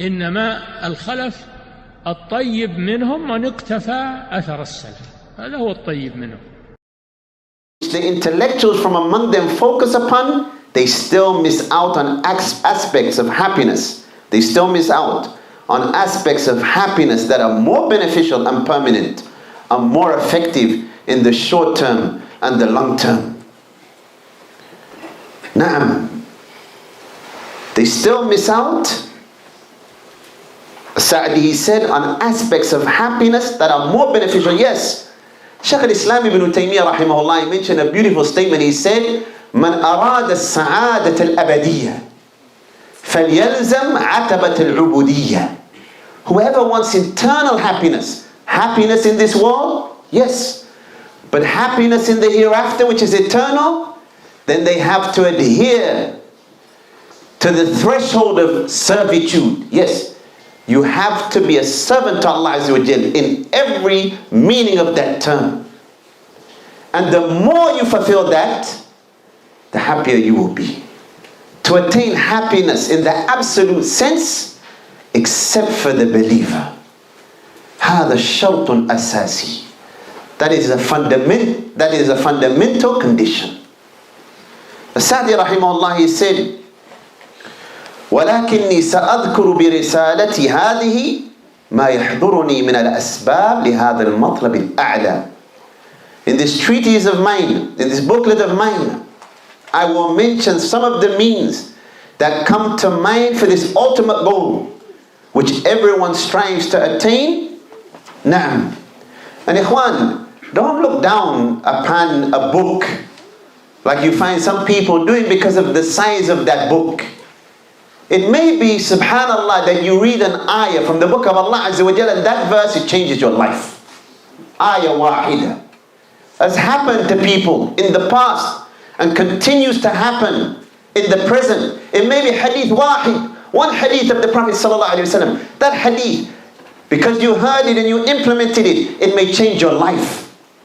إنما الخلف الطيب منهم من اقتفى أثر السلف، هذا هو الطيب منهم. The intellectuals from among them focus upon, they still miss out on aspects of happiness. They still miss out on aspects of happiness that are more beneficial and permanent, are more effective in the short term and the long term. Naam. They still miss out, Sa'di said, on aspects of happiness that are more beneficial. Yes, Shaykh al-Islam ibn Taymiyyah rahimahullah, he mentioned a beautiful statement. He said, "Man arada as-sa'adat al-abadiyyah falyalzam 'atabat al-'ubudiyyah." Whoever wants eternal happiness, happiness in this world, yes, but happiness in the hereafter, which is eternal, then they have to adhere to the threshold of servitude. Yes, you have to be a servant to Allah Azza wa Jal in every meaning of that term. And the more you fulfill that, the happier you will be. To attain happiness in the absolute sense, except for the believer, هذا شرط أساسي. That is a fundamental condition. As-Sa'di rahimahullah, he said, ولكني سأذكر برسالتي هذه ما يحضرني من الأسباب لهذا المطلب الأعلى. In this treatise of mine, in this booklet of mine, I will mention some of the means that come to mind for this ultimate goal, which everyone strives to attain. Naam. And ikhwan, don't look down upon a book like you find some people doing because of the size of that book. It may be, subhanallah, that you read an ayah from the book of Allah Azza wa Jalla, and that verse, it changes your life. Ayah wahida. Has happened to people in the past and continues to happen in the present. It may be hadith wahid, one hadith of the Prophet sallallahu alaihi wasallam. That hadith, because you heard it and you implemented it, it may change your life.